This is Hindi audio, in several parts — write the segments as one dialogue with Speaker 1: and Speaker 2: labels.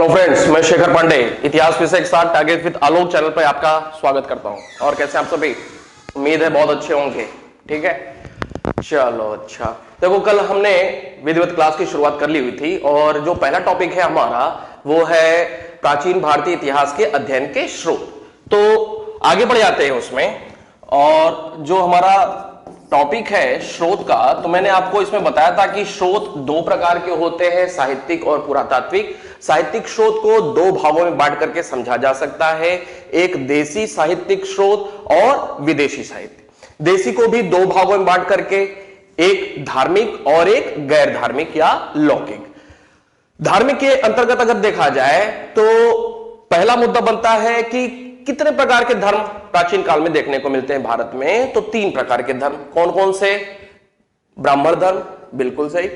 Speaker 1: हेलो फ्रेंड्स, मैं शेखर पांडे इतिहास विषय के साथ टारगेट विद आलोक चैनल पर आपका स्वागत करता हूं। और कैसे आप सभी? उम्मीद है बहुत अच्छे होंगे। ठीक है, चलो अच्छा। देखो, कल हमने विधिवत क्लास की शुरुआत कर ली हुई थी और जो पहला टॉपिक है हमारा वो है प्राचीन भारतीय इतिहास के अध्ययन के स्रोत। तो आगे बढ़ जाते हैं उसमें। और जो हमारा टॉपिक है स्रोत का, तो मैंने आपको इसमें बताया था कि स्रोत दो प्रकार के होते हैं, साहित्यिक और पुरातात्विक। साहित्यिक स्रोत को दो भागों में बांट करके समझा जा सकता है, एक देशी साहित्यिक स्रोत और विदेशी साहित्य। देशी को भी दो भागों में बांट करके, एक धार्मिक और एक गैर धार्मिक या लौकिक। धार्मिक के अंतर्गत अगर देखा जाए तो पहला मुद्दा बनता है कि कितने प्रकार के धर्म प्राचीन काल में देखने को मिलते हैं भारत में। तो तीन प्रकार के धर्म। कौन कौन से? ब्राह्मण धर्म, बिल्कुल सही,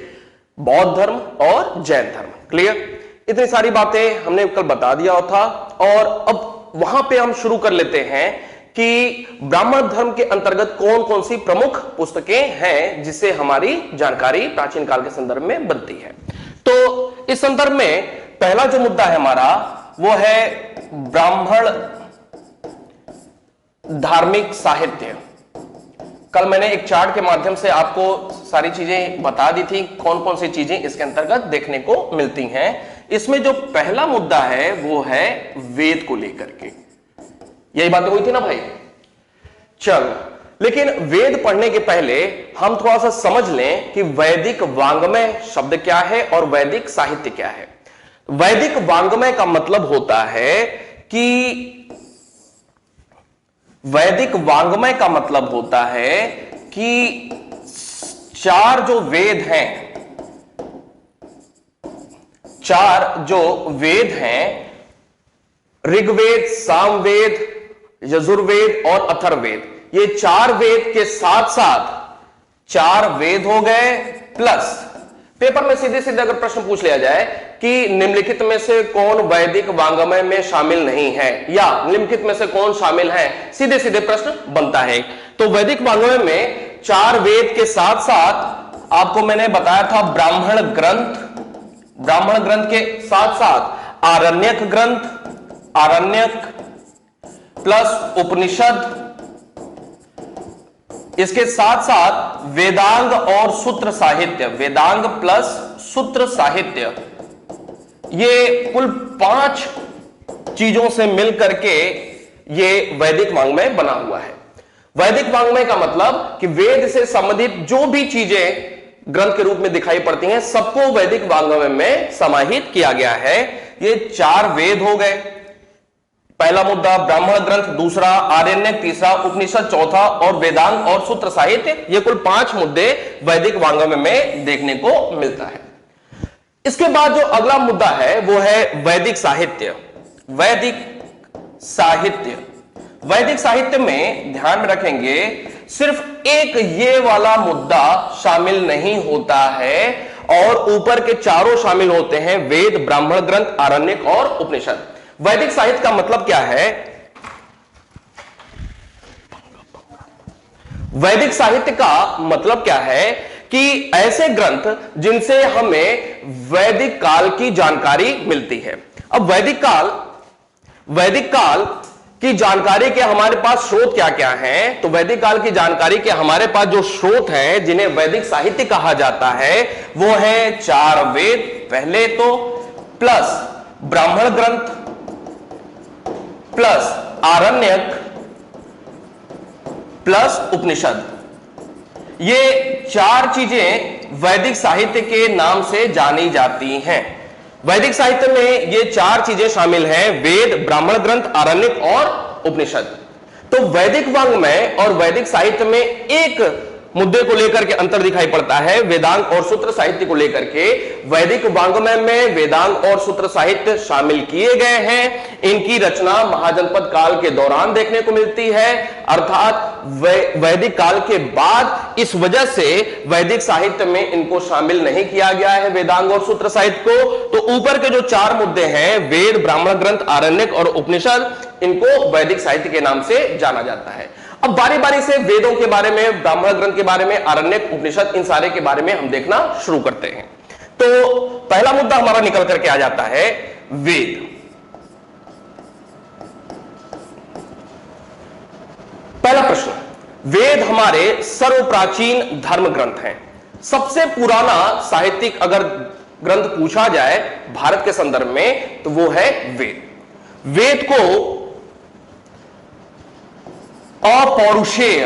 Speaker 1: बौद्ध धर्म और जैन धर्म। क्लियर? इतनी सारी बातें हमने कल बता दिया था। और अब वहां पे हम शुरू कर लेते हैं कि ब्राह्मण धर्म के अंतर्गत कौन कौन सी प्रमुख पुस्तकें हैं जिससे हमारी जानकारी प्राचीन काल के संदर्भ में बनती है। तो इस संदर्भ में पहला जो मुद्दा है हमारा वो है ब्राह्मण धार्मिक साहित्य। कल मैंने एक चार्ट के माध्यम से आपको सारी चीजें बता दी थी, कौन कौन सी चीजें इसके अंतर्गत देखने को मिलती हैं। इसमें जो पहला मुद्दा है वो है वेद को लेकर के। यही बातें हुई थी ना भाई? चलो, लेकिन वेद पढ़ने के पहले हम थोड़ा सा समझ लें कि वैदिक वांग्मय शब्द क्या है और वैदिक साहित्य क्या है। वैदिक वांग्मय का मतलब होता है कि वैदिक वांग्मय का मतलब होता है कि चार जो वेद हैं, चार जो वेद हैं, ऋग्वेद, सामवेद, यजुर्वेद और अथर्ववेद, ये चार वेद के साथ साथ चार वेद हो गए प्लस पेपर में सीधे सीधे अगर प्रश्न पूछ लिया जाए कि निम्नलिखित में से कौन वैदिक वांग्मय में शामिल नहीं है या निम्नलिखित में से कौन शामिल है, सीधे सीधे प्रश्न बनता है। तो वैदिक वांग्मय में चार वेद के साथ साथ आपको मैंने बताया था ब्राह्मण ग्रंथ, ब्राह्मण ग्रंथ के साथ साथ आरण्यक ग्रंथ, आरण्यक प्लस उपनिषद, इसके साथ साथ वेदांग और सूत्र साहित्य, वेदांग प्लस सूत्र साहित्य। ये कुल 5 चीजों से मिलकर के ये वैदिक वांग्मय बना हुआ है। वैदिक वांग्मय का मतलब कि वेद से संबंधित जो भी चीजें ग्रंथ के रूप में दिखाई पड़ती हैं सबको वैदिक वांग्मय में समाहित किया गया है। ये चार वेद हो गए, पहला मुद्दा ब्राह्मण ग्रंथ, दूसरा आरण्यक, तीसरा उपनिषद, चौथा और वेदांग और सूत्र साहित्य। ये कुल 5 मुद्दे वैदिक वांग्मय में देखने को मिलता है। इसके बाद जो अगला मुद्दा है वो है वैदिक साहित्य। वैदिक साहित्य, वैदिक साहित्य में ध्यान में रखेंगे सिर्फ एक ये वाला मुद्दा शामिल नहीं होता है और ऊपर के चारों शामिल होते हैं, वेद, ब्राह्मण ग्रंथ, आरण्यक और उपनिषद। वैदिक साहित्य का मतलब क्या है? वैदिक साहित्य का मतलब क्या है कि ऐसे ग्रंथ जिनसे हमें वैदिक काल की जानकारी मिलती है। अब वैदिक काल की जानकारी के हमारे पास स्रोत क्या क्या हैं? तो वैदिक काल की जानकारी के हमारे पास जो स्रोत हैं जिन्हें वैदिक साहित्य कहा जाता है वो है चार वेद पहले तो, प्लस ब्राह्मण ग्रंथ, प्लस आरण्यक, प्लस उपनिषद। ये चार चीजें वैदिक साहित्य के नाम से जानी जाती हैं। वैदिक साहित्य में ये चार चीजें शामिल हैं, वेद, ब्राह्मण ग्रंथ, आरण्यक और उपनिषद। तो वैदिक वांग्मय और वैदिक साहित्य में एक मुद्दे को लेकर के अंतर दिखाई पड़ता है, वेदांग और सूत्र साहित्य को लेकर के। वैदिक वांग्मय में वेदांग और सूत्र साहित्य शामिल किए गए हैं। इनकी रचना महाजनपद काल के दौरान देखने को मिलती है, अर्थात वैदिक काल के बाद। इस वजह से वैदिक साहित्य में इनको शामिल नहीं किया गया है, वेदांग और सूत्र साहित्य को। तो ऊपर के जो चार मुद्दे हैं, वेद, ब्राह्मण ग्रंथ, आरण्यक और उपनिषद, इनको वैदिक साहित्य के नाम से जाना जाता है। अब बारी बारी से वेदों के बारे में, ब्राह्मण ग्रंथ के बारे में, आरण्यक, उपनिषद, इन सारे के बारे में हम देखना शुरू करते हैं। तो पहला मुद्दा हमारा निकल करके आ जाता है वेद? पहला प्रश्न, वेद हमारे सर्वप्राचीन धर्म ग्रंथ हैं। सबसे पुराना साहित्यिक अगर ग्रंथ पूछा जाए भारत के संदर्भ में तो वो है वेद। वेद को अपौरुषेय,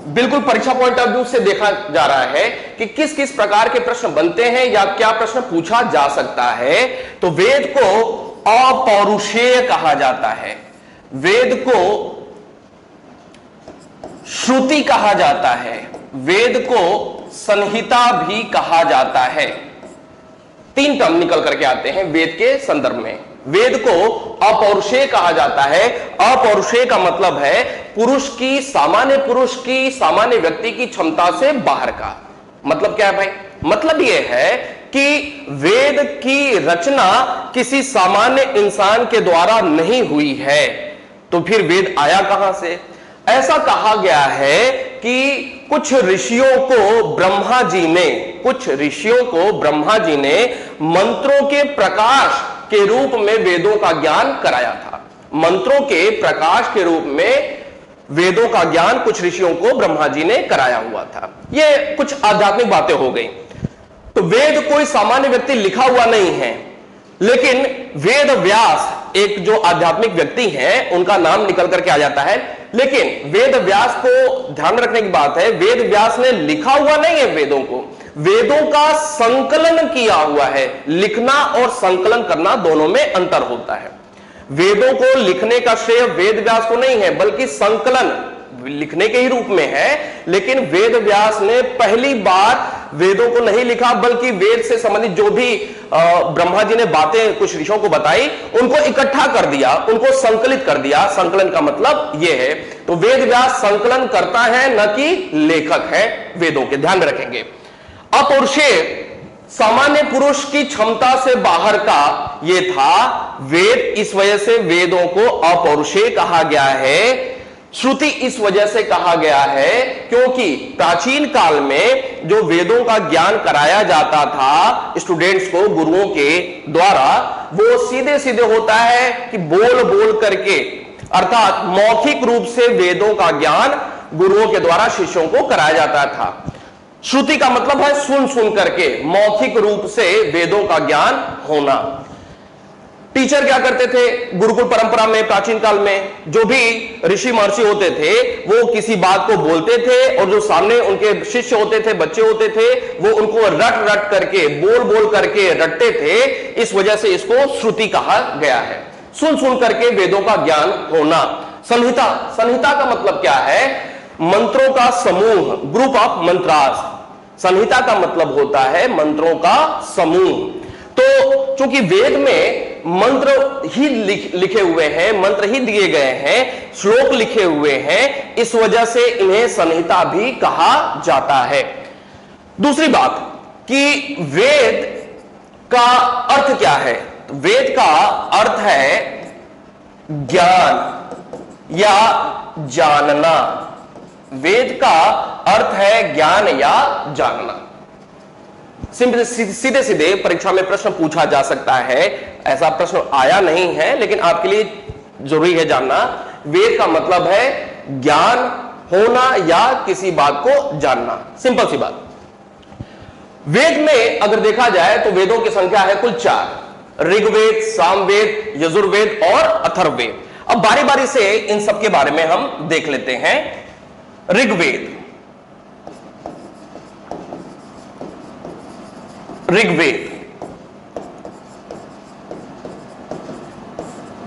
Speaker 1: बिल्कुल परीक्षा पॉइंट ऑफ व्यू से देखा जा रहा है कि किस किस प्रकार के प्रश्न बनते हैं या क्या प्रश्न पूछा जा सकता है, तो वेद को अपौरुषेय कहा जाता है, वेद को श्रुति कहा जाता है, वेद को संहिता भी कहा जाता है। तीन टर्म निकल करके आते हैं वेद के संदर्भ में। वेद को अपौरुषेय कहा जाता है। अपौरुषेय का मतलब है पुरुष की, सामान्य व्यक्ति की क्षमता से बाहर का। मतलब क्या है भाई? मतलब यह है कि वेद की रचना किसी सामान्य इंसान के द्वारा नहीं हुई है, तो फिर वेद आया कहां से? ऐसा कहा गया है कि कुछ ऋषियों को ब्रह्मा जी ने मंत्रों के प्रकाश के रूप में वेदों का ज्ञान कराया था। मंत्रों के प्रकाश के रूप में वेदों का ज्ञान कुछ ऋषियों को ब्रह्मा जी ने कराया हुआ था। ये कुछ आध्यात्मिक बातें हो गई। तो वेद कोई सामान्य व्यक्ति लिखा हुआ नहीं है, लेकिन वेद व्यास एक जो आध्यात्मिक व्यक्ति हैं उनका नाम निकल करके आ जाता है। लेकिन वेद व्यास को ध्यान रखने की बात है, वेद व्यास ने लिखा हुआ नहीं है वेदों को, वेदों का संकलन किया हुआ है। लिखना और संकलन करना दोनों में अंतर होता है। वेदों को लिखने का श्रेय वेद व्यास को नहीं है, बल्कि संकलन लिखने के ही रूप में है। लेकिन वेद व्यास ने पहली बार वेदों को नहीं लिखा, बल्कि वेद से संबंधित जो भी ब्रह्मा जी ने बातें कुछ ऋषियों को बताई, उनको इकट्ठा कर दिया, उनको संकलित कर दिया। संकलन का मतलब यह है। तो वेद व्यास संकलन करता है, न कि लेखक है वेदों के, ध्यान में रखेंगे। अपौरुषेय, सामान्य पुरुष की क्षमता से बाहर का ये था वेद, इस वजह से वेदों को अपौरुषेय कहा गया है। श्रुति इस वजह से कहा गया है क्योंकि प्राचीन काल में जो वेदों का ज्ञान कराया जाता था स्टूडेंट्स को गुरुओं के द्वारा, वो सीधे सीधे होता है कि बोल बोल करके, अर्थात मौखिक रूप से वेदों का ज्ञान गुरुओं के द्वारा शिष्यों को कराया जाता था। श्रुति का मतलब है सुन सुन करके, मौखिक रूप से वेदों का ज्ञान होना। टीचर क्या करते थे गुरुकुल परंपरा में? प्राचीन काल में जो भी ऋषि महर्षि होते थे वो किसी बात को बोलते थे, और जो सामने उनके शिष्य होते थे, बच्चे होते थे, वो उनको रट रट करके, बोल बोल करके रटते थे। इस वजह से इसको श्रुति कहा गया है। सुन सुन करके वेदों का ज्ञान होना। संहिता, संहिता का मतलब क्या है? मंत्रों का समूह, ग्रुप ऑफ मंत्रास। संहिता का मतलब होता है मंत्रों का समूह। तो चूंकि वेद में मंत्र ही लिखे हुए हैं, मंत्र ही दिए गए हैं, श्लोक लिखे हुए हैं, इस वजह से इन्हें संहिता भी कहा जाता है। दूसरी बात कि वेद का अर्थ क्या है? तो वेद का अर्थ है ज्ञान या जानना। वेद का अर्थ है ज्ञान या जानना। सीधे सीधे परीक्षा में प्रश्न पूछा जा सकता है, ऐसा प्रश्न आया नहीं है, लेकिन आपके लिए जरूरी है जानना। वेद का मतलब है ज्ञान होना या किसी बात को जानना, सिंपल सी बात। वेद में अगर देखा जाए तो वेदों की संख्या है कुल 4, ऋग्वेद, सामवेद, यजुर्वेद और अथर्ववेद। अब बारी बारी से इन सब के बारे में हम देख लेते हैं। ऋग्वेद,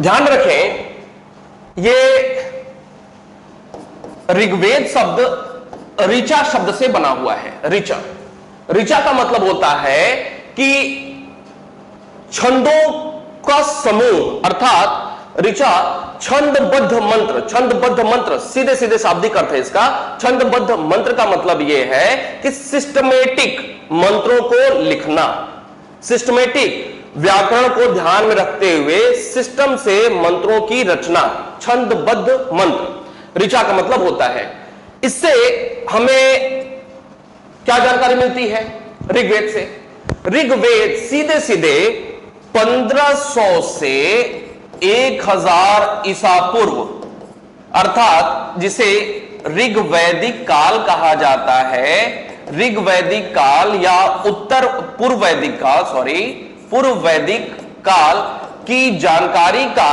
Speaker 1: ध्यान रखें, ये ऋग्वेद शब्द ऋचा शब्द से बना हुआ है। ऋचा, ऋचा का मतलब होता है कि छंदों का समूह, अर्थात ऋचा छंदबद्ध मंत्र। छंदबद्ध मंत्र सीधे सीधे शाब्दिक अर्थ है इसका। छंदबद्ध मंत्र का मतलब यह है कि सिस्टमेटिक मंत्रों को लिखना, सिस्टमेटिक व्याकरण को ध्यान में रखते हुए सिस्टम से मंत्रों की रचना, छंदबद्ध मंत्र ऋचा का मतलब होता है। इससे हमें क्या जानकारी मिलती है? ऋग्वेद से। ऋग्वेद सीधे सीधे 1500 से 1000 ईसा पूर्व, अर्थात जिसे ऋग्वैदिक काल कहा जाता है, ऋग्वैदिक काल या उत्तर पूर्व वैदिक काल, पूर्व वैदिक काल की जानकारी का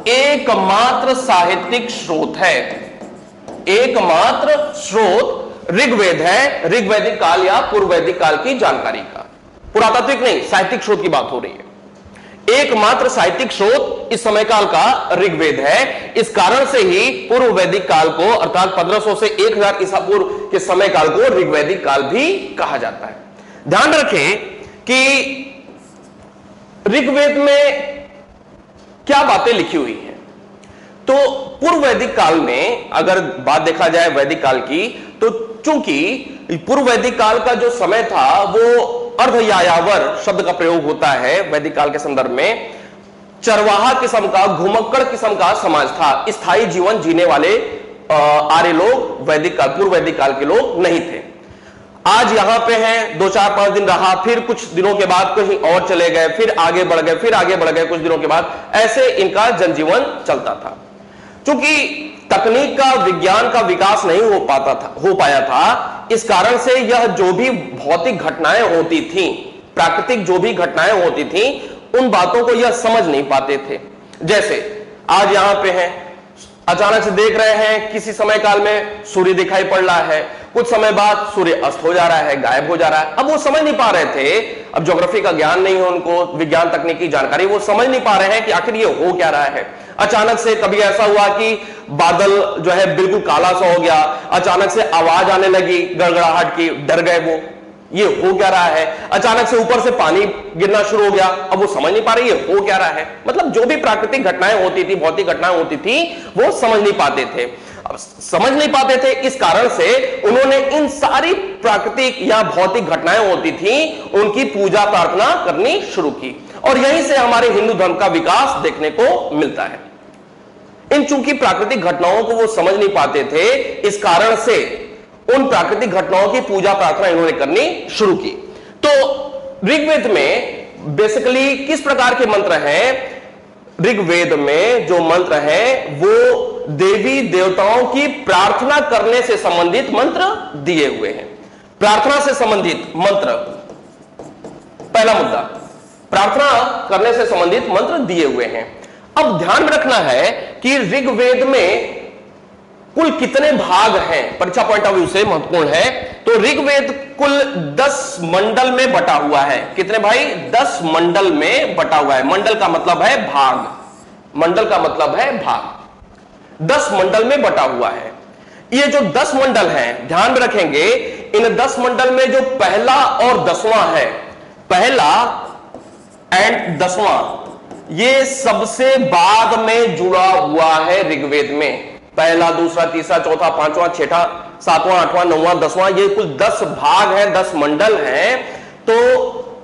Speaker 1: एकमात्र साहित्यिक स्रोत है, एकमात्र स्रोत ऋग्वेद है, ऋग्वैदिक काल या पूर्व वैदिक काल की जानकारी का। पुरातात्विक नहीं, साहित्यिक स्रोत की बात हो रही है। एकमात्र साहित्यिक स्रोत इस समय काल का ऋग्वेद है। इस कारण से ही पूर्व वैदिक काल को, अर्थात 1500 से 1000 ईसा पूर्व के समय काल को ऋग्वैदिक काल भी कहा जाता है। ध्यान रखें कि ऋग्वेद में क्या बातें लिखी हुई हैं। तो पूर्व वैदिक काल में अगर बात देखा जाए वैदिक काल की, तो चूंकि पूर्व वैदिक काल का जो समय था वो अर्ध यायावर शब्द का प्रयोग होता है वैदिक काल के संदर्भ में, चरवाहा किस्म का, घुमक्कड़ किस्म का समाज था। स्थायी जीवन जीने वाले आर्य लोग वैदिक काल, पूर्व वैदिक काल के लोग नहीं थे। आज यहां पे हैं, 2-4-5 दिन रहा, फिर कुछ दिनों के बाद कहीं और चले गए, फिर आगे बढ़ गए, फिर आगे बढ़ गए, कुछ दिनों के बाद, ऐसे इनका जनजीवन चलता था। क्योंकि तकनीक का, विज्ञान का विकास नहीं हो पाया था, इस कारण से यह जो भी भौतिक घटनाएं होती थी, प्राकृतिक जो भी घटनाएं होती थी, उन बातों को यह समझ नहीं पाते थे। जैसे आज यहां पे हैं, अचानक से देख रहे हैं किसी समय काल में सूर्य दिखाई पड़ रहा है, कुछ समय बाद सूर्य अस्त हो जा रहा है, गायब हो जा रहा है। अब वो समझ नहीं पा रहे थे, अब ज्योग्राफी का ज्ञान नहीं है उनको, विज्ञान तकनीकी जानकारी, वो समझ नहीं पा रहे हैं कि आखिर ये हो क्या रहा है। अचानक से कभी ऐसा हुआ कि बादल जो है बिल्कुल काला सा हो गया, अचानक से आवाज आने लगी गड़गड़ाहट की, डर गए वो, ये हो क्या रहा है। अचानक से ऊपर से पानी गिरना शुरू हो गया, अब वो समझ नहीं पा रहे ये हो क्या रहा है। मतलब जो भी प्राकृतिक घटनाएं होती थी, भौतिक घटनाएं होती थी, वो समझ नहीं पाते थे। अब समझ नहीं पाते थे, इस कारण से उन्होंने इन सारी प्राकृतिक या भौतिक घटनाएं होती थी उनकी पूजा प्रार्थना करनी शुरू की, और यहीं से हमारे हिंदू धर्म का विकास देखने को मिलता है। इन चूंकि प्राकृतिक घटनाओं को वो समझ नहीं पाते थे, इस कारण से उन प्राकृतिक घटनाओं की पूजा प्रार्थना इन्होंने करनी शुरू की। तो ऋग्वेद में बेसिकली किस प्रकार के मंत्र हैं? ऋग्वेद में जो मंत्र हैं वो देवी देवताओं की प्रार्थना करने से संबंधित मंत्र दिए हुए हैं। प्रार्थना से संबंधित मंत्र, पहला मुद्दा, प्रार्थना करने से संबंधित मंत्र दिए हुए हैं। अब ध्यान में रखना है कि ऋग्वेद में कुल कितने भाग हैं, परीक्षा पॉइंट ऑफ व्यू से महत्वपूर्ण है। तो ऋग्वेद कुल 10 मंडल में बटा हुआ है। कितने भाई? 10 मंडल में बटा हुआ है। मंडल का मतलब है भाग, मंडल का मतलब है भाग। 10 मंडल में बटा हुआ है। ये जो 10 मंडल हैं, ध्यान में रखेंगे, इन 10 मंडल में जो पहला और 10वां है, पहला एंड 10वां, ये सबसे बाद में जुड़ा हुआ है ऋग्वेद में। पहला, दूसरा, तीसरा, चौथा, पांचवा, छठा, सातवां, आठवां, नौवां, 10वां, ये कुल 10 भाग हैं, 10 मंडल हैं। तो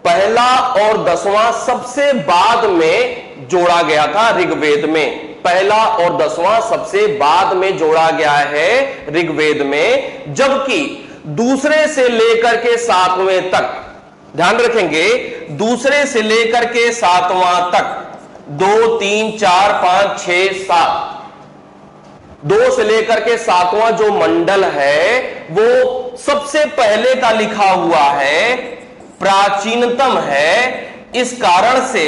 Speaker 1: पहला और 10वां सबसे बाद में जोड़ा गया था ऋग्वेद में। पहला और 10वां सबसे बाद में जोड़ा गया है ऋग्वेद में, जबकि दूसरे से लेकर के 7वें तक, ध्यान रखेंगे, दूसरे से लेकर के 7वां तक, 2, 3, 4, 5, 6, 7, 2 से लेकर के 7वां जो मंडल है वो सबसे पहले का लिखा हुआ है, प्राचीनतम है। इस कारण से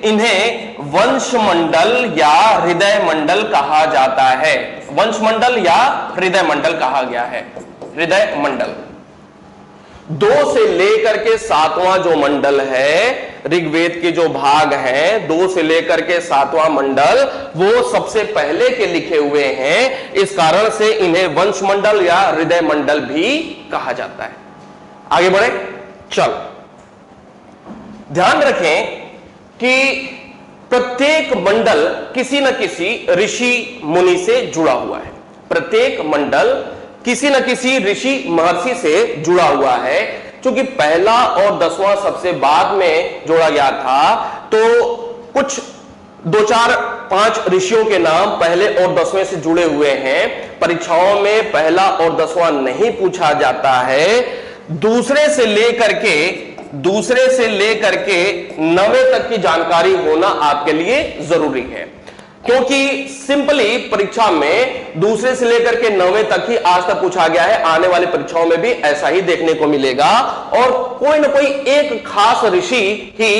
Speaker 1: इन्हें वंश मंडल या हृदय मंडल कहा जाता है। वंश मंडल या हृदय मंडल कहा गया है। हृदय मंडल 2 से लेकर के 7वां जो मंडल है, ऋग्वेद के जो भाग हैं, 2 से लेकर के 7वां मंडल, वो सबसे पहले के लिखे हुए हैं। इस कारण से इन्हें वंश मंडल या हृदय मंडल भी कहा जाता है। आगे बढ़े, चल ध्यान रखें कि प्रत्येक मंडल किसी न किसी ऋषि मुनि से जुड़ा हुआ है। प्रत्येक मंडल किसी न किसी ऋषि महर्षि से जुड़ा हुआ है। क्योंकि पहला और 10वां सबसे बाद में जोड़ा गया था, तो कुछ 2, 4, 5 ऋषियों के नाम पहले और 10वें से जुड़े हुए हैं। परीक्षाओं में पहला और 10वां नहीं पूछा जाता है। दूसरे से लेकर के दूसरे से लेकर के 9वें तक की जानकारी होना आपके लिए जरूरी है, क्योंकि सिंपली परीक्षा में दूसरे से लेकर के 9वें तक ही आज तक पूछा गया है। आने वाली परीक्षाओं में भी ऐसा ही देखने को मिलेगा और कोई ना कोई एक खास ऋषि ही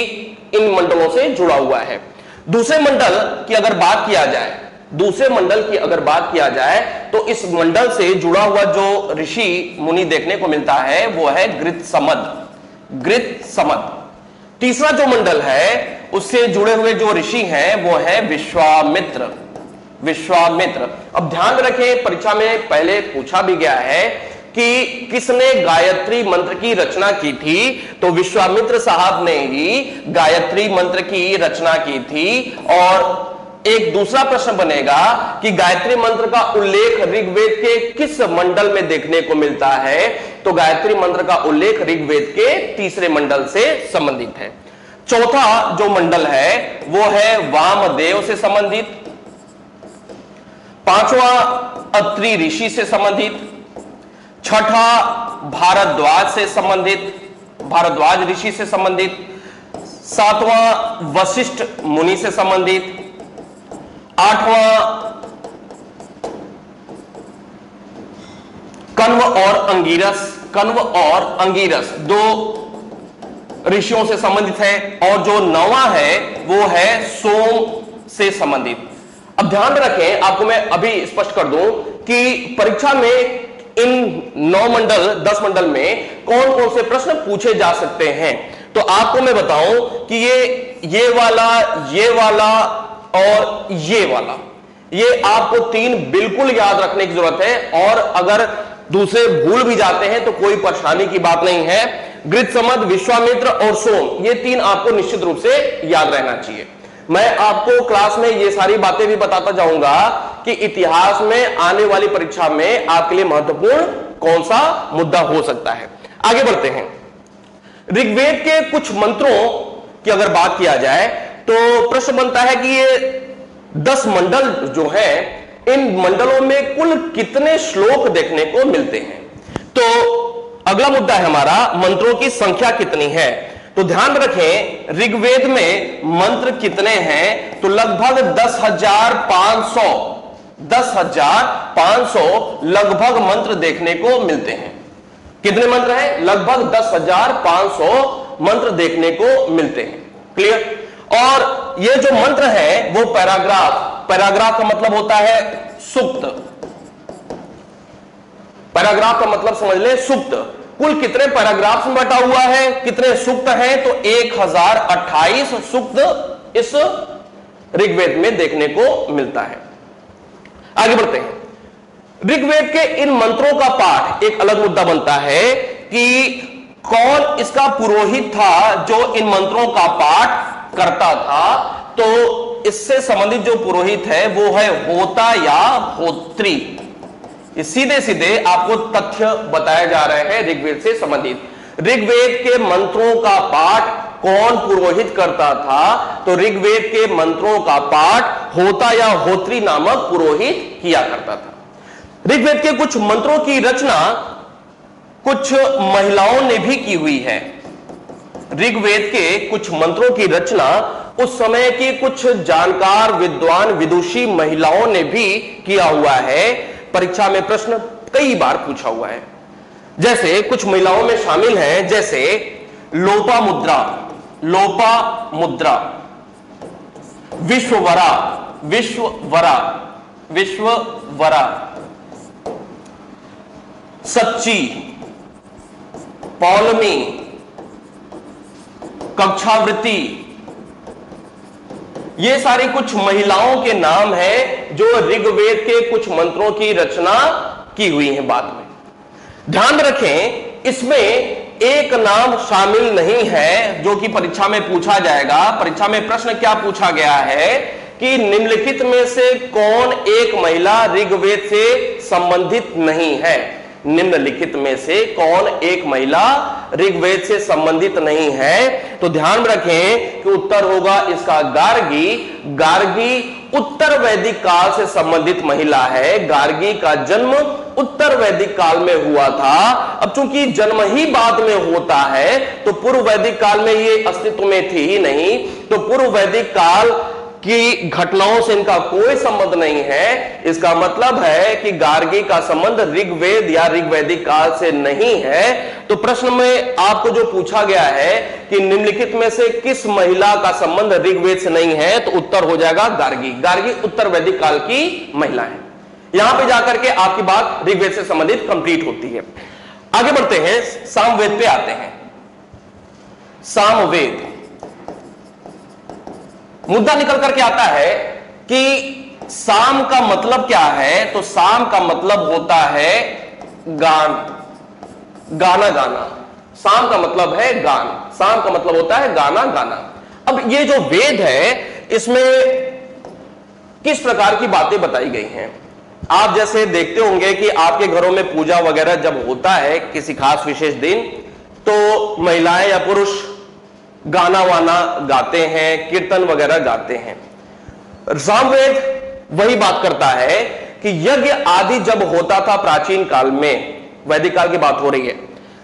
Speaker 1: इन मंडलों से जुड़ा हुआ है। दूसरे मंडल की अगर बात किया जाए, दूसरे मंडल की अगर बात किया जाए तो इस मंडल से जुड़ा हुआ जो ऋषि मुनि देखने को मिलता है वो है गृत्समद। गृत्समद। तीसरा जो मंडल है उससे जुड़े हुए जो ऋषि हैं वो है विश्वामित्र। विश्वामित्र। अब ध्यान रखें, परीक्षा में पहले पूछा भी गया है कि किसने गायत्री मंत्र की रचना की थी, तो विश्वामित्र साहब ने ही गायत्री मंत्र की रचना की थी। और एक दूसरा प्रश्न बनेगा कि गायत्री मंत्र का उल्लेख ऋग्वेद के किस मंडल में देखने को मिलता है, तो गायत्री मंत्र का उल्लेख ऋग्वेद के तीसरे मंडल से संबंधित है। चौथा जो मंडल है वो है वामदेव से संबंधित। पांचवा अत्रि ऋषि से संबंधित। छठा भारद्वाज से संबंधित, भारद्वाज ऋषि से संबंधित। सातवां वशिष्ठ मुनि से संबंधित। आठवां कण्व और अंगिरस। कण्व और अंगिरस दो ऋषियों से संबंधित है। और जो 9वां है वो है सोम से संबंधित। अब ध्यान रखें, आपको मैं अभी स्पष्ट कर दूं कि परीक्षा में इन 9 मंडल 10 मंडल में कौन कौन से प्रश्न पूछे जा सकते हैं। तो आपको मैं बताऊं कि ये वाला, ये वाला और ये वाला, ये आपको 3 बिल्कुल याद रखने की जरूरत है। और अगर दूसरे भूल भी जाते हैं तो कोई परेशानी की बात नहीं है। गृत्समद, विश्वामित्र और सोम, ये 3 आपको निश्चित रूप से याद रहना चाहिए। मैं आपको क्लास में ये सारी बातें भी बताता जाऊंगा कि इतिहास में आने वाली परीक्षा में आपके लिए महत्वपूर्ण कौन सा मुद्दा हो सकता है। आगे बढ़ते हैं। ऋग्वेद के कुछ मंत्रों की अगर बात किया जाए तो प्रश्न बनता है कि ये 10 मंडल जो है, इन मंडलों में कुल कितने श्लोक देखने को मिलते हैं। तो अगला मुद्दा है हमारा, मंत्रों की संख्या कितनी है। तो ध्यान रखें, ऋग्वेद में मंत्र कितने हैं, तो लगभग 10,500 लगभग मंत्र देखने को मिलते हैं। कितने मंत्र हैं? लगभग 10,500 मंत्र देखने को मिलते हैं। क्लियर? और ये जो मंत्र है वो पैराग्राफ, पैराग्राफ का मतलब होता है सूक्त। पैराग्राफ का मतलब समझ ले सूक्त। कुल कितने पैराग्राफ्स में बटा हुआ है, कितने सूक्त हैं, तो 1028 सूक्त इस ऋग्वेद में देखने को मिलता है। आगे बढ़ते हैं। ऋग्वेद के इन मंत्रों का पाठ, एक अलग मुद्दा बनता है कि कौन इसका पुरोहित था जो इन मंत्रों का पाठ करता था। तो इससे संबंधित जो पुरोहित है वो है होता या होत्री। सीधे सीधे आपको तथ्य बताए जा रहे हैं ऋग्वेद से संबंधित। ऋग्वेद के मंत्रों का पाठ कौन पुरोहित करता था, तो ऋग्वेद के मंत्रों का पाठ होता या होत्री नामक पुरोहित किया करता था। ऋग्वेद के कुछ मंत्रों की रचना कुछ महिलाओं ने भी की हुई है। ऋग्वेद के कुछ मंत्रों की रचना उस समय की कुछ जानकार, विद्वान, विदुषी महिलाओं ने भी किया हुआ है। परीक्षा में प्रश्न कई बार पूछा हुआ है। जैसे कुछ महिलाओं में शामिल हैं, जैसे लोपामुद्रा, लोपामुद्रा, विश्ववरा, विश्ववरा, विश्ववरा, सच्ची, पौलमी, कक्षावृत्ति, ये सारी कुछ महिलाओं के नाम हैं जो ऋग्वेद के कुछ मंत्रों की रचना की हुई है बाद में। ध्यान रखें, इसमें एक नाम शामिल नहीं है जो कि परीक्षा में पूछा जाएगा। परीक्षा में प्रश्न क्या पूछा गया है कि निम्नलिखित में से कौन एक महिला ऋग्वेद से संबंधित नहीं है। निम्नलिखित में से कौन एक महिला ऋग्वेद से संबंधित नहीं है? तो ध्यान में रखें कि उत्तर होगा इसका गार्गी। गार्गी उत्तर वैदिक काल से संबंधित महिला है। गार्गी का जन्म उत्तर वैदिक काल में हुआ था। अब चूंकि जन्म ही बाद में होता है तो पूर्व वैदिक काल में ये अस्तित्व में थी ही नहीं, तो पूर्व वैदिक काल की घटनाओं से इनका कोई संबंध नहीं है। इसका मतलब है कि गार्गी का संबंध ऋग्वेद या ऋग्वैदिक काल से नहीं है। तो प्रश्न में आपको जो पूछा गया है कि निम्नलिखित में से किस महिला का संबंध ऋग्वेद से नहीं है, तो उत्तर हो जाएगा गार्गी। गार्गी उत्तर वैदिक काल की महिला है। यहां पे जाकर के आपकी बात ऋग्वेद से संबंधित कंप्लीट होती है। आगे बढ़ते हैं, सामवेद पे आते हैं। सामवेद मुद्दा निकल करके आता है कि साम का मतलब क्या है? तो साम का मतलब होता है गान, गाना गाना। साम का मतलब है गान, साम का मतलब होता है गाना गाना। अब ये जो वेद है इसमें किस प्रकार की बातें बताई गई हैं? आप जैसे देखते होंगे कि आपके घरों में पूजा वगैरह जब होता है किसी खास विशेष दिन, तो महिलाएं या पुरुष गाना वाना गाते हैं, कीर्तन वगैरह गाते हैं। सामवेद वही बात करता है कि यज्ञ आदि जब होता था प्राचीन काल में, वैदिक काल की बात हो रही है,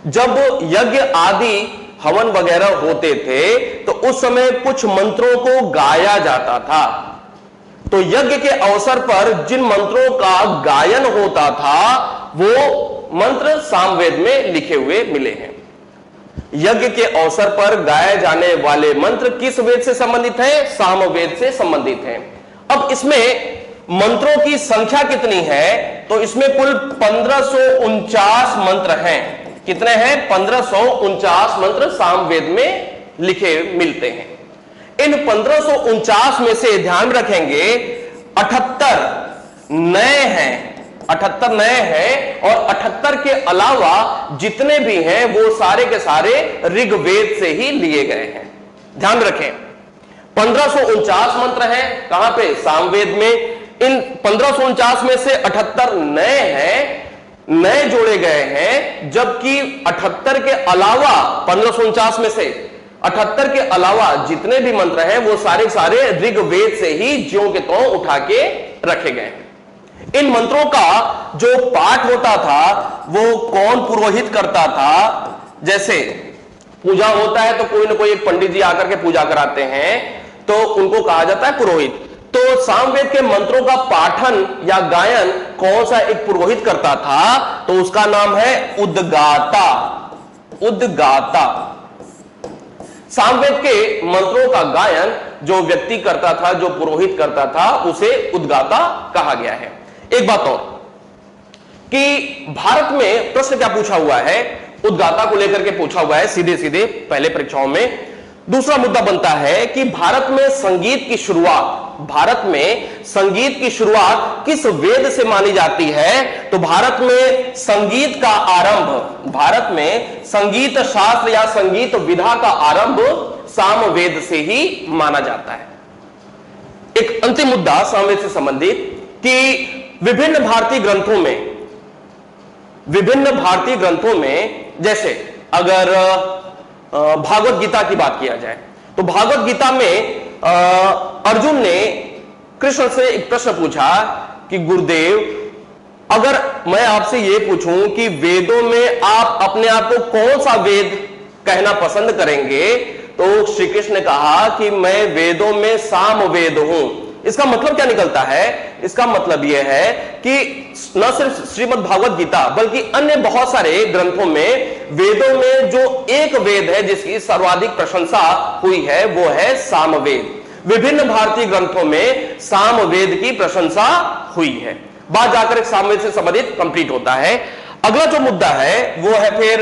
Speaker 1: जब यज्ञ आदि हवन वगैरह होते थे तो उस समय कुछ मंत्रों को गाया जाता था। तो यज्ञ के अवसर पर जिन मंत्रों का गायन होता था वो मंत्र सामवेद में लिखे हुए मिले हैं। यज्ञ के अवसर पर गाए जाने वाले मंत्र किस वेद से संबंधित है? सामवेद से संबंधित है। अब इसमें मंत्रों की संख्या कितनी है? तो इसमें कुल 1549 मंत्र हैं। कितने हैं? 1549 मंत्र सामवेद में लिखे मिलते हैं। इन 1549 में से ध्यान रखेंगे 78 नए हैं, 78 नए हैं, और 78 के अलावा जितने भी हैं वो सारे के सारे ऋग्वेद से ही लिए गए हैं। ध्यान रखें, 1549 मंत्र हैं कहां पे? सामवेद में। इन 1549 में से 78 नए हैं, नए जोड़े गए हैं, जबकि 78 के अलावा 1549 में से 78 के अलावा जितने भी मंत्र हैं वो सारे सारे ऋग्वेद से ही ज्यों के त्यों उठा के रखे गए हैं। इन मंत्रों का जो पाठ होता था वो कौन पुरोहित करता था? जैसे पूजा होता है तो कोई ना कोई एक पंडित जी आकर के पूजा कराते हैं, तो उनको कहा जाता है पुरोहित। तो सामवेद के मंत्रों का पाठन या गायन कौन सा एक पुरोहित करता था? तो उसका नाम है उद्गाता। उद्गाता। सामवेद के मंत्रों का गायन जो व्यक्ति करता था, जो पुरोहित करता था, उसे उद्गाता कहा गया है। एक बात और कि भारत में प्रश्न क्या पूछा हुआ है? उद्गाता को लेकर के पूछा हुआ है सीधे सीधे पहले परीक्षाओं में। दूसरा मुद्दा बनता है कि भारत में संगीत की शुरुआत किस वेद से मानी जाती है? तो भारत में संगीत का आरंभ, भारत में संगीत शास्त्र या संगीत विधा का आरंभ सामवेद से ही माना जाता है। एक अंतिम मुद्दा सामवेद से संबंधित कि विभिन्न भारतीय ग्रंथों में जैसे अगर भागवत गीता की बात किया जाए तो भागवत गीता में अर्जुन ने कृष्ण से एक प्रश्न पूछा कि गुरुदेव, अगर मैं आपसे यह पूछूं कि वेदों में आप अपने आप को कौन सा वेद कहना पसंद करेंगे? तो श्री कृष्ण ने कहा कि मैं वेदों में सामवेद हूं। इसका मतलब क्या निकलता है? इसका मतलब यह है कि न सिर्फ श्रीमद् भागवत गीता बल्कि अन्य बहुत सारे ग्रंथों में वेदों में जो एक वेद है जिसकी सर्वाधिक प्रशंसा हुई है वो है सामवेद। विभिन्न भारतीय ग्रंथों में सामवेद की प्रशंसा हुई है। बात जाकर एक सामवेद से संबंधित कंप्लीट होता है। अगला जो मुद्दा है वो है फिर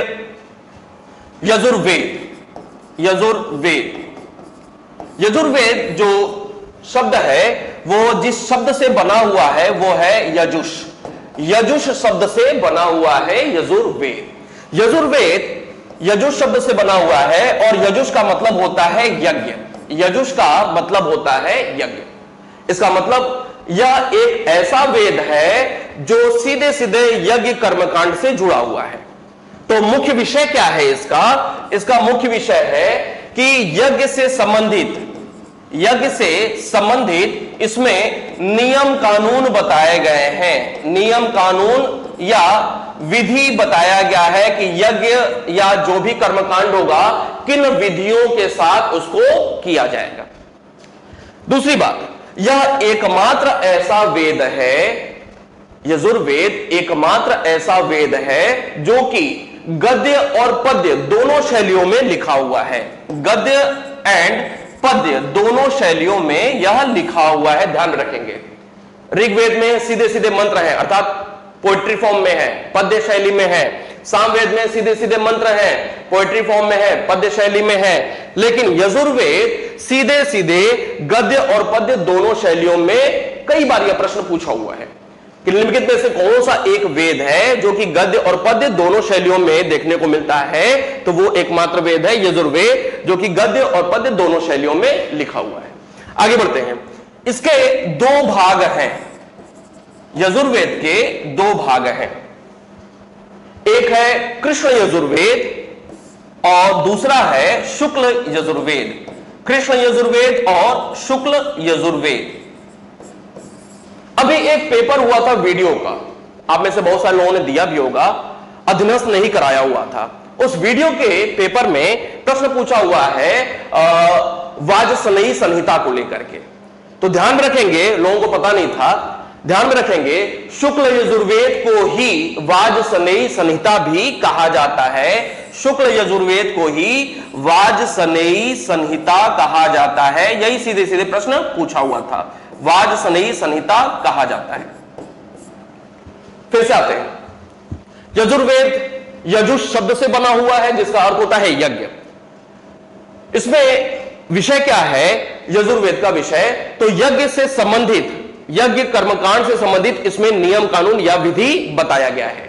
Speaker 1: यजुर्वेद। यजुर्वेद जो शब्द है वो जिस शब्द से बना हुआ है वो है यजुष। यजुष शब्द से बना हुआ है यजुर्वेद। यजुर्वेद यजुष शब्द से बना हुआ है और यजुष का मतलब होता है यज्ञ। यजुष का मतलब होता है यज्ञ। इसका मतलब यह एक ऐसा वेद है जो सीधे सीधे यज्ञ कर्मकांड से जुड़ा हुआ है। तो मुख्य विषय क्या है इसका मुख्य विषय है कि यज्ञ से संबंधित इसमें नियम कानून बताए गए हैं। नियम कानून या विधि बताया गया है कि यज्ञ या जो भी कर्मकांड होगा किन विधियों के साथ उसको किया जाएगा। दूसरी बात, यह एकमात्र ऐसा वेद है, यजुर्वेद एकमात्र ऐसा वेद है जो कि गद्य और पद्य दोनों शैलियों में लिखा हुआ है। गद्य एंड पद्य दोनों शैलियों में यह लिखा हुआ है, ध्यान रखेंगे। ऋग्वेद में सीधे सीधे मंत्र हैं, अर्थात पोएट्री फॉर्म में है, पद्य शैली में है। सामवेद में सीधे सीधे मंत्र हैं, पोएट्री फॉर्म में है, पद्य शैली में है। लेकिन यजुर्वेद सीधे सीधे गद्य और पद्य दोनों शैलियों में कई बार यह प्रश्न पूछा हुआ है कि निम्नलिखित में से कौन सा एक वेद है जो कि गद्य और पद्य दोनों शैलियों में देखने को मिलता है। तो वो एकमात्र वेद है यजुर्वेद, जो कि गद्य और पद्य दोनों शैलियों में लिखा हुआ है। आगे बढ़ते हैं। इसके दो भाग हैं, यजुर्वेद के दो भाग हैं। एक है कृष्ण यजुर्वेद और दूसरा है शुक्ल यजुर्वेद। कृष्ण यजुर्वेद और शुक्ल यजुर्वेद। अभी एक पेपर हुआ था वीडियो का, आप में से बहुत सारे लोगों ने दिया भी होगा, अध्ययन नहीं कराया हुआ था। उस वीडियो के पेपर में प्रश्न पूछा हुआ है वाजसनेयी संहिता को लेकर के। तो ध्यान रखेंगे, लोगों को पता नहीं था, ध्यान में रखेंगे, शुक्ल यजुर्वेद को ही वाजसनेयी संहिता भी कहा जाता है। शुक्ल यजुर्वेद को ही वाजसनेयी संहिता कहा जाता है। यही सीधे सीधे प्रश्न पूछा हुआ था, वाजसनेयी संहिता कहा जाता है। फिर से आते हैं, यजुर्वेद यजुष शब्द से बना हुआ है जिसका अर्थ होता है यज्ञ। इसमें विषय क्या है यजुर्वेद का विषय? तो यज्ञ से संबंधित, यज्ञ कर्मकांड से संबंधित इसमें नियम कानून या विधि बताया गया है।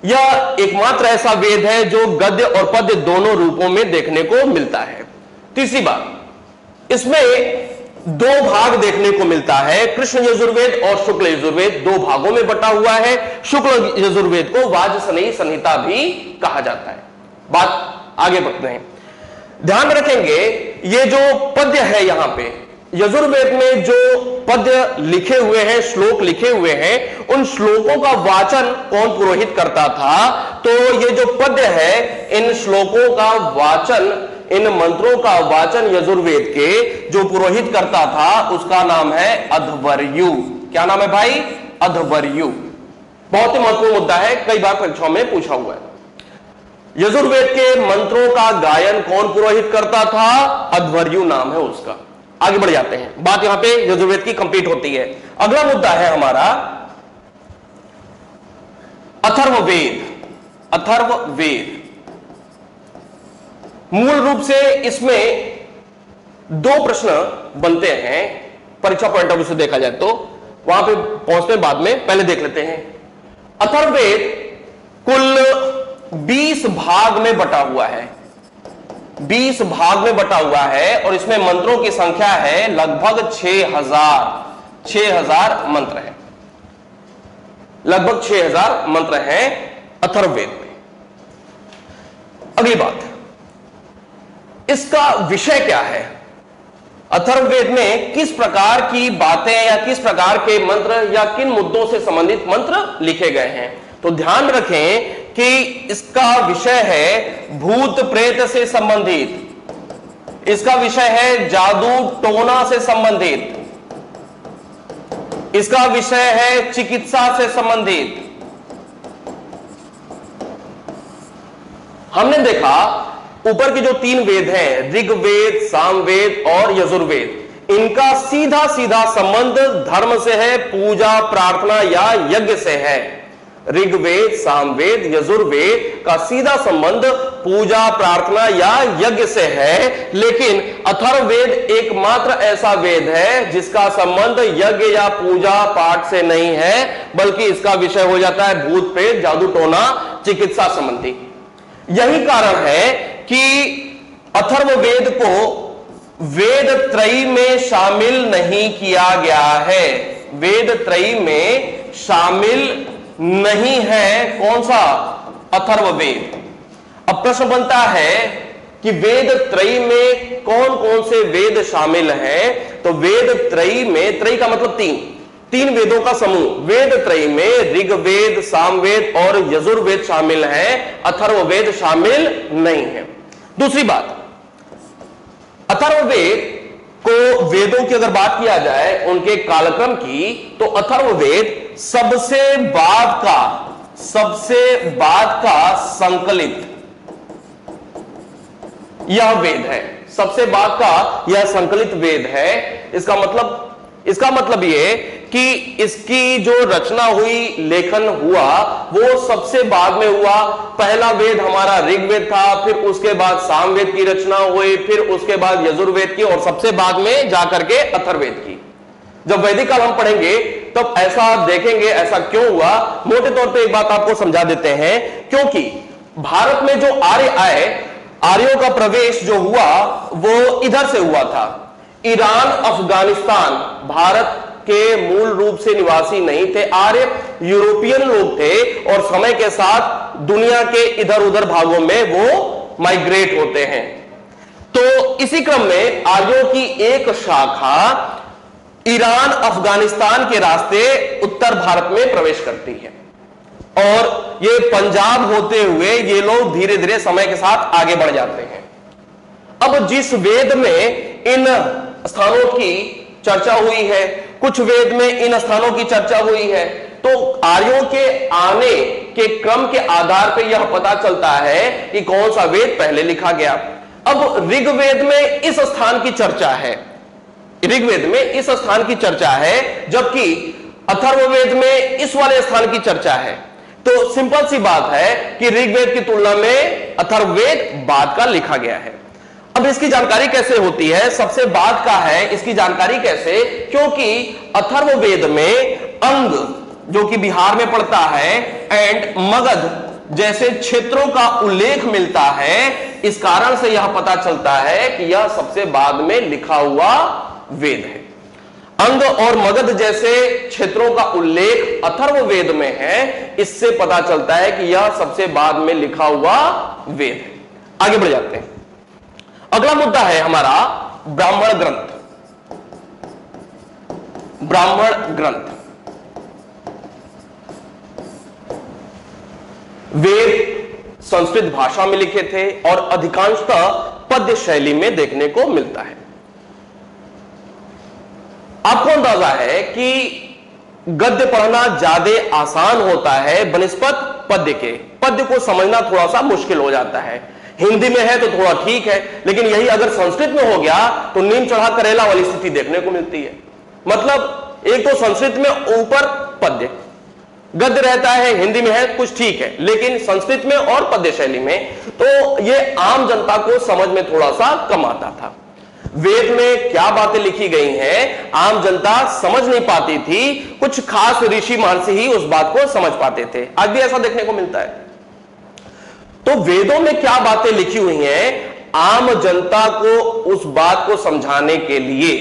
Speaker 1: यह एकमात्र ऐसा वेद है जो गद्य और पद्य दोनों रूपों में देखने को मिलता है। तीसरी बात, इसमें दो भाग देखने को मिलता है, कृष्ण यजुर्वेद और शुक्ल यजुर्वेद दो भागों में बटा हुआ है। शुक्ल यजुर्वेद को वाजसनेयी संहिता भी कहा जाता है। बात आगे बढ़ते हैं, ध्यान रखेंगे, ये जो पद्य है यहां पे यजुर्वेद में जो पद्य लिखे हुए हैं, श्लोक लिखे हुए हैं, उन श्लोकों का वाचन कौन पुरोहित करता था? तो ये जो पद्य है, इन श्लोकों का वाचन, इन मंत्रों का वाचन यजुर्वेद के जो पुरोहित करता था उसका नाम है अध्वर्यु। क्या नाम है भाई? अध्वर्यु। बहुत ही महत्वपूर्ण मुद्दा है, कई बार परीक्षाओं में पूछा हुआ है। यजुर्वेद के मंत्रों का गायन कौन पुरोहित करता था? अध्वर्यु नाम है उसका। आगे बढ़ जाते हैं, बात यहां पे यजुर्वेद की कंप्लीट होती है। अगला मुद्दा है हमारा अथर्ववेद। अथर्ववेद मूल रूप से इसमें दो प्रश्न बनते हैं परीक्षा पॉइंट ऑफ व्यू से देखा जाए तो, वहां पे पहुंचते बाद में पहले देख लेते हैं। अथर्ववेद कुल 20 भाग में बटा हुआ है, 20 भाग में बटा हुआ है और इसमें मंत्रों की संख्या है लगभग 6000 मंत्र हैं, लगभग 6000 मंत्र हैं अथर्ववेद में। अगली बात, इसका विषय क्या है? अथर्ववेद में किस प्रकार की बातें या किस प्रकार के मंत्र या किन मुद्दों से संबंधित मंत्र लिखे गए हैं? तो ध्यान रखें कि इसका विषय है भूत प्रेत से संबंधित, इसका विषय है जादू टोना से संबंधित, इसका विषय है चिकित्सा से संबंधित। हमने देखा ऊपर के जो 3 वेद हैं, ऋग्वेद, सामवेद और यजुर्वेद, इनका सीधा सीधा संबंध धर्म से है, पूजा प्रार्थना या यज्ञ से है। ऋग्वेद, सामवेद, यजुर्वेद का सीधा संबंध पूजा प्रार्थना या यज्ञ से है। लेकिन अथर्ववेद एकमात्र ऐसा वेद है जिसका संबंध यज्ञ या पूजा पाठ से नहीं है, बल्कि इसका विषय हो जाता है भूत प्रेत, जादू टोना, चिकित्सा संबंधी। यही कारण है कि अथर्ववेद को वेद त्रयी में शामिल नहीं किया गया है। वेद त्रयी में शामिल नहीं है कौन सा? अथर्ववेद। अब प्रश्न बनता है कि वेद त्रयी में कौन कौन से वेद शामिल हैं? तो वेद त्रयी में, त्रयी का मतलब तीन वेदों का समूह, वेद त्रयी में ऋग्वेद, सामवेद और यजुर्वेद शामिल हैं, अथर्ववेद शामिल नहीं है। दूसरी बात, अथर्ववेद को, वेदों की अगर बात किया जाए उनके कालक्रम की, तो अथर्ववेद सबसे बाद का संकलित यह वेद है, सबसे बाद का यह संकलित वेद है। इसका मतलब यह कि इसकी जो रचना हुई, लेखन हुआ, वो सबसे बाद में हुआ। पहला वेद हमारा ऋग्वेद था, फिर उसके बाद सामवेद की रचना हुई, फिर उसके बाद यजुर्वेद की, और सबसे बाद में जाकर के अथर्ववेद की। जब वैदिक काल हम पढ़ेंगे तब ऐसा देखेंगे, ऐसा क्यों हुआ। मोटे तौर पे एक बात आपको समझा देते हैं, क्योंकि भारत में जो आर्य आए, आर्यों का प्रवेश जो हुआ वो इधर से हुआ था। ईरान, अफगानिस्तान भारत के मूल रूप से निवासी नहीं थे, आर्य यूरोपियन लोग थे, और समय के साथ दुनिया के इधर उधर भागों में वो माइग्रेट होते हैं। तो इसी क्रम में आर्यों की एक शाखा ईरान, अफगानिस्तान के रास्ते उत्तर भारत में प्रवेश करती है, और ये पंजाब होते हुए ये लोग धीरे धीरे समय के साथ आगे बढ़ जाते हैं। अब जिस वेद में इन स्थानों की चर्चा हुई है, कुछ वेद में इन स्थानों की चर्चा हुई है, तो आर्यों के आने के क्रम के आधार पर यह पता चलता है कि कौन सा वेद पहले लिखा गया। अब ऋग्वेद में इस स्थान की चर्चा है, ऋग्वेद में इस स्थान की चर्चा है, जबकि अथर्ववेद में इस वाले स्थान की चर्चा है। तो सिंपल सी बात है कि ऋग्वेद की तुलना में अथर्ववेद बाद का लिखा गया है। अब इसकी जानकारी कैसे होती है? सबसे बाद का है, इसकी जानकारी कैसे? क्योंकि अथर्ववेद में अंग, जो कि बिहार में पड़ता है, एंड मगध जैसे क्षेत्रों का उल्लेख मिलता है। इस कारण से यह पता चलता है कि यह सबसे बाद में लिखा हुआ वेद है। अंग और मगध जैसे क्षेत्रों का उल्लेख अथर्ववेद में है, इससे पता चलता है कि यह सबसे बाद में लिखा हुआ वेद है। आगे बढ़ जाते हैं। अगला मुद्दा है हमारा ब्राह्मण ग्रंथ। ब्राह्मण ग्रंथ वेद संस्कृत भाषा में लिखे थे और अधिकांशतः पद्य शैली में देखने को मिलता है। आपको अंदाजा है कि गद्य पढ़ना ज्यादा आसान होता है बनिस्पत पद्य के। पद्य को समझना थोड़ा सा मुश्किल हो जाता है। हिंदी में है तो थोड़ा ठीक है, लेकिन यही अगर संस्कृत में हो गया तो नीम चढ़ा करेला वाली स्थिति देखने को मिलती है। मतलब एक तो संस्कृत में ऊपर पद्य, गद्य रहता है, हिंदी में है कुछ ठीक है, लेकिन संस्कृत में और पद्य शैली में तो ये आम जनता को समझ में थोड़ा सा कम आता था। वेद में क्या बातें लिखी गई हैं आम जनता समझ नहीं पाती थी, कुछ खास ऋषि महर्षि ही उस बात को समझ पाते थे। आज भी ऐसा देखने को मिलता है। तो वेदों में क्या बातें लिखी हुई हैं, आम जनता को उस बात को समझाने के लिए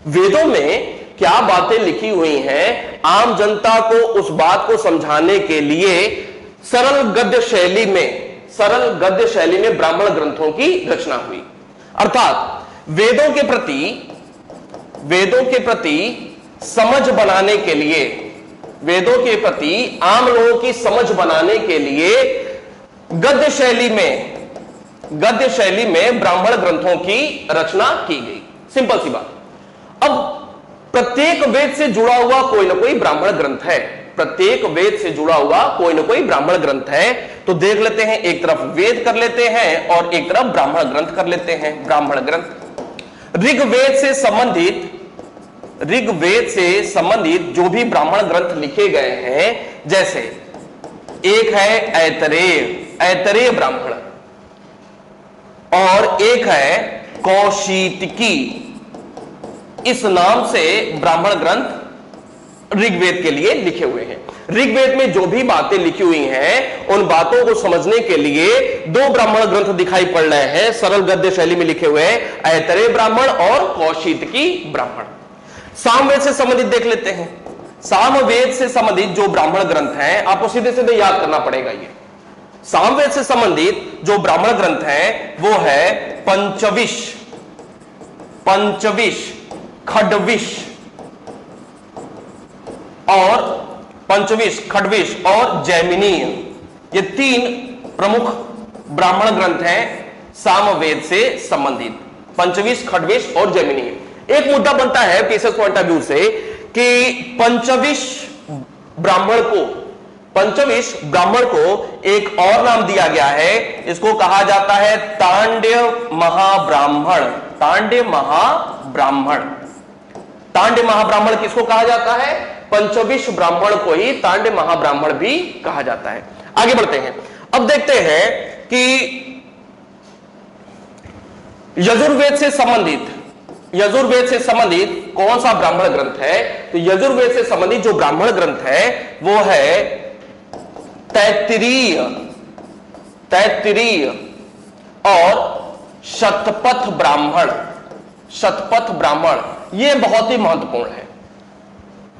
Speaker 1: वेदों में क्या बातें लिखी हुई हैं, आम जनता को उस बात को समझाने के लिए सरल गद्य शैली में ब्राह्मण ग्रंथों की रचना हुई। अर्थात वेदों के प्रति समझ बनाने के लिए, वेदों के प्रति आम लोगों की समझ बनाने के लिए गद्य शैली में ब्राह्मण ग्रंथों की रचना की गई। सिंपल सी बात। अब प्रत्येक वेद से जुड़ा हुआ कोई ना कोई ब्राह्मण ग्रंथ है, प्रत्येक वेद से जुड़ा हुआ कोई ना कोई ब्राह्मण ग्रंथ है। तो देख लेते हैं, एक तरफ वेद कर लेते हैं और एक तरफ ब्राह्मण ग्रंथ कर लेते हैं। ब्राह्मण ग्रंथ ऋग्वेद से संबंधित जो भी ब्राह्मण ग्रंथ लिखे गए हैं, जैसे एक है ऐतरेय ब्राह्मण और एक है कौशितकी, इस नाम से ब्राह्मण ग्रंथ ऋग्वेद के लिए लिखे हुए हैं। ऋग्वेद में जो भी बातें लिखी हुई हैं उन बातों को समझने के लिए दो ब्राह्मण ग्रंथ दिखाई पड़ रहे हैं, सरल गद्य शैली में लिखे हुए, ऐतरेय ब्राह्मण और कौशितकी ब्राह्मण। सामवेद से संबंधित देख लेते हैं। सामवेद से संबंधित जो ब्राह्मण ग्रंथ हैं आपको सीधे सीधे याद करना पड़ेगा। ये सामवेद से संबंधित जो ब्राह्मण ग्रंथ हैं वो है पंचविश, खड्विश और जैमिनीय, ये तीन प्रमुख ब्राह्मण ग्रंथ हैं सामवेद से संबंधित, पंचविश, खड्विश और जैमिनीय। एक मुद्दा बनता है पीसेस पॉइंट ऑफ व्यू से कि पंचविश ब्राह्मण को एक और नाम दिया गया है, इसको कहा जाता है तांड्य महाब्राह्मण किसको कहा जाता है? पंचविश ब्राह्मण को ही तांड्य महाब्राह्मण भी कहा जाता है। आगे बढ़ते हैं, अब देखते हैं कि यजुर्वेद से संबंधित कौन सा ब्राह्मण ग्रंथ है। तो यजुर्वेद से संबंधित जो ब्राह्मण ग्रंथ है वो है तैत्तिरीय और शतपथ ब्राह्मण, ये बहुत ही महत्वपूर्ण है।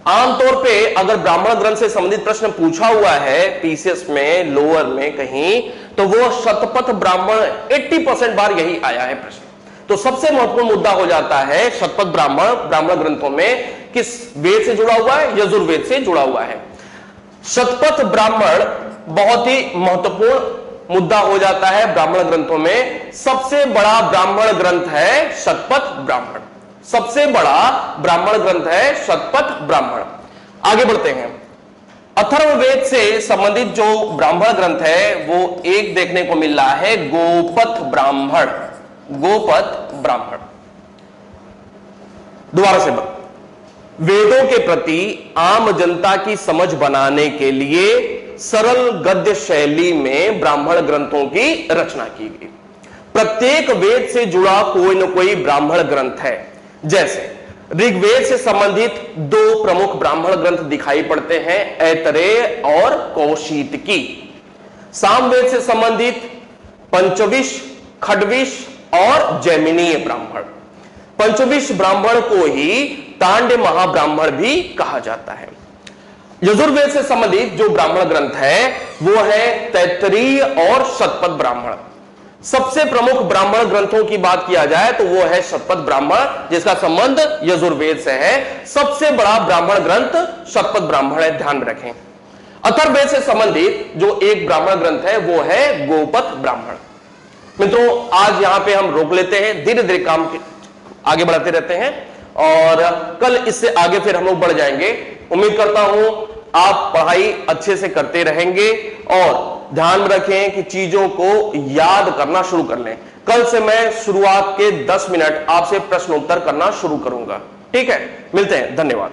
Speaker 1: आमतौर पे अगर ब्राह्मण ग्रंथ से संबंधित प्रश्न पूछा हुआ है पीसीएस में, लोअर में कहीं, तो वो शतपथ ब्राह्मण 80% बार यही आया है प्रश्न। तो सबसे महत्वपूर्ण मुद्दा हो जाता है शतपथ ब्राह्मण ग्रंथों में किस वेद से जुड़ा हुआ है? यजुर्वेद से जुड़ा हुआ है। शतपथ ब्राह्मण बहुत ही महत्वपूर्ण मुद्दा हो जाता है ब्राह्मण ग्रंथों में। सबसे बड़ा ब्राह्मण ग्रंथ है शतपथ ब्राह्मण, सबसे बड़ा ब्राह्मण ग्रंथ है शतपथ ब्राह्मण। आगे बढ़ते हैं, अथर्ववेद से संबंधित जो ब्राह्मण ग्रंथ है वो एक देखने को मिल रहा है गोपथ ब्राह्मण। दोबारा से वेदों के प्रति आम जनता की समझ बनाने के लिए सरल गद्य शैली में ब्राह्मण ग्रंथों की रचना की गई। प्रत्येक वेद से जुड़ा कोई न कोई ब्राह्मण ग्रंथ है। जैसे ऋग्वेद से संबंधित दो प्रमुख ब्राह्मण ग्रंथ दिखाई पड़ते हैं, ऐतरेय और कौशितकी। सामवेद से संबंधित पंचविश, खड्विश और जैमिनीय ब्राह्मण। पंचविश ब्राह्मण को ही तांड्य महाब्राह्मण भी कहा जाता है। यजुर्वेद से संबंधित जो ब्राह्मण ग्रंथ है वो है तैत्तिरीय और शतपथ ब्राह्मण। सबसे प्रमुख ब्राह्मण ग्रंथों की बात किया जाए तो वो है शतपथ ब्राह्मण, जिसका संबंध यजुर्वेद से है। सबसे बड़ा ब्राह्मण ग्रंथ शतपथ ब्राह्मण है, ध्यान में रखें। अथर्ववेद से संबंधित जो एक ब्राह्मण ग्रंथ है वो है गोपथ ब्राह्मण। मित्रों, आज यहां पे हम रोक लेते हैं, धीरे धीरे काम आगे बढ़ाते रहते हैं और कल इससे आगे फिर हम लोग बढ़ जाएंगे। उम्मीद करता हूं आप पढ़ाई अच्छे से करते रहेंगे और ध्यान में रखें कि चीजों को याद करना शुरू कर लें। कल से मैं शुरुआत के 10 मिनट आपसे प्रश्नोत्तर करना शुरू करूंगा। ठीक है, मिलते हैं, धन्यवाद।